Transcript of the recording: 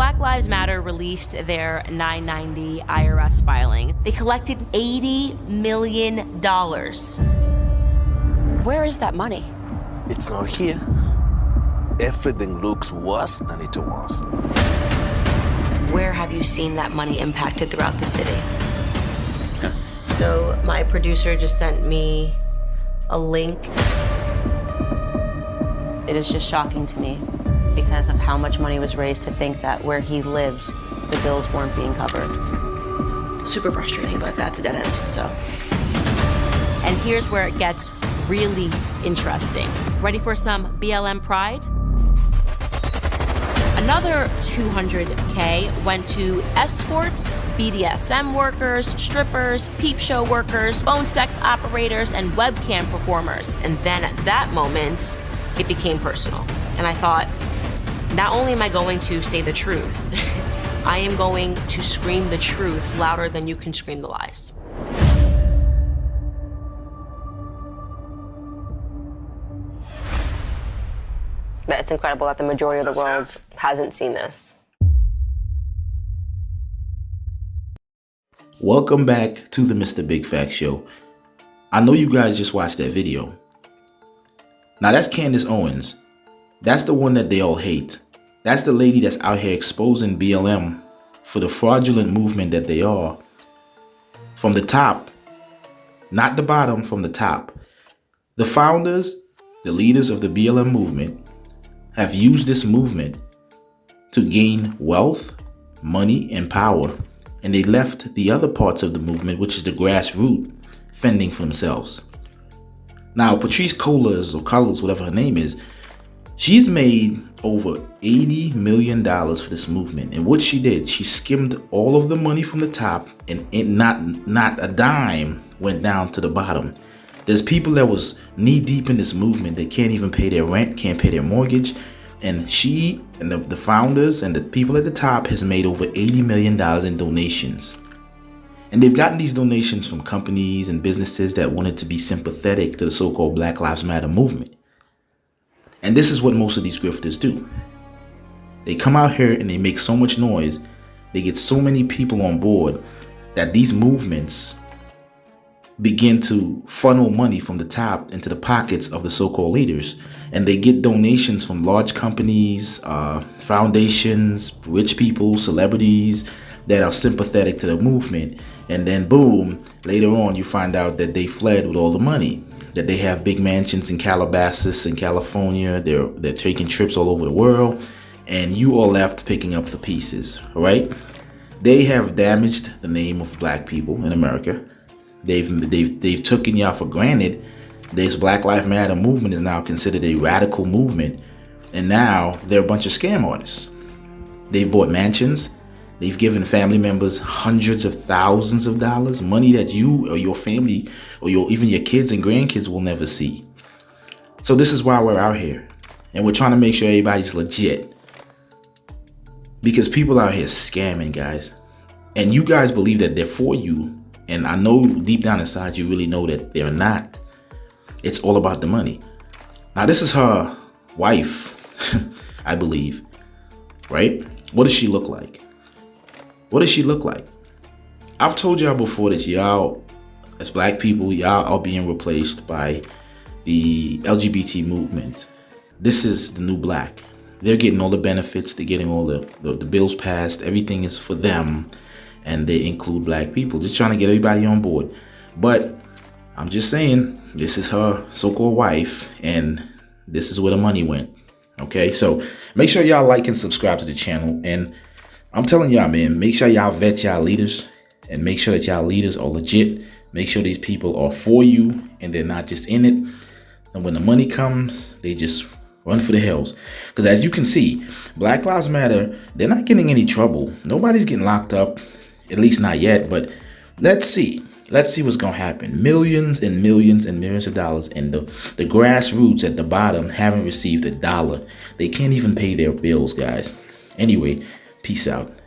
Black Lives Matter released their 990 IRS filings, they collected $80 million. Where is that money? It's not here. Everything looks worse than it was. Where have you seen that money impacted throughout the city? So my producer just sent me a link. It is just shocking to me because of how much money was raised to think that where he lived, the bills weren't being covered. Super frustrating, but that's a dead end, so. And here's where it gets really interesting. Ready for some B.L.M. pride? Another $200K went to escorts, BDSM workers, strippers, peep show workers, phone sex operators, and webcam performers. And then at that moment, it became personal. And I thought, not only am I going to say the truth, I am going to scream the truth louder than you can scream the lies. It's incredible that the majority of the world hasn't seen this. Welcome back to the Mr. Big Fact Show. I know you guys just watched that video. Now that's Candace Owens. That's the one that they all hate. That's the lady that's out here exposing B.L.M. for the fraudulent movement that they are. From the top, not the bottom, from the top. The founders, the leaders of the B.L.M. movement, have used this movement to gain wealth, money, and power, and they left the other parts of the movement, which is the grassroots, fending for themselves. Now, Patrice Cullors, or Cullors, whatever her name is, she's made over $80 million for this movement, and what she did, she skimmed all of the money from the top, and not a dime went down to the bottom. There's people that was knee deep in this movement that can't even pay their rent, can't pay their mortgage. And she and the founders and the people at the top has made over $80 million in donations. And they've gotten these donations from companies and businesses that wanted to be sympathetic to the so-called Black Lives Matter movement. And this is what most of these grifters do. They come out here and they make so much noise. They get so many people on board that these movements begin to funnel money from the top into the pockets of the so-called leaders, and they get donations from large companies, foundations, rich people, celebrities that are sympathetic to the movement. And then boom, later on you find out that they fled with all the money, that they have big mansions in Calabasas in California, they're taking trips all over the world, and you are left picking up the pieces, right? They have damaged the name of black people in America. They've taken y'all for granted. This Black Lives Matter movement is now considered a radical movement, and now they're a bunch of scam artists. They've bought mansions. They've given family members hundreds of thousands of dollars, money that you or your family or even your kids and grandkids will never see. So this is why we're out here, and we're trying to make sure everybody's legit, because people out here scamming, guys, and you guys believe that they're for you. And I know deep down inside you really know that they're not. It's all about the money. Now this is her wife, I believe, right? What does she look like? What does she look like? I've told y'all before that y'all, as black people, y'all are being replaced by the LGBT movement. This is the new black. They're getting all the benefits. They're getting all the bills passed. Everything is for them. And they include black people, just trying to get everybody on board. But I'm just saying, this is her so-called wife, and this is where the money went. Okay, so make sure y'all like and subscribe to the channel. And I'm telling y'all, man, make sure y'all vet y'all leaders, and make sure that y'all leaders are legit. Make sure these people are for you and they're not just in it. And when the money comes, they just run for the hills. Because as you can see, Black Lives Matter, they're not getting any trouble. Nobody's getting locked up. At least not yet, but let's see. Let's see what's going to happen. Millions and millions and millions of dollars, and the grassroots at the bottom haven't received a dollar. They can't even pay their bills, guys. Anyway, peace out.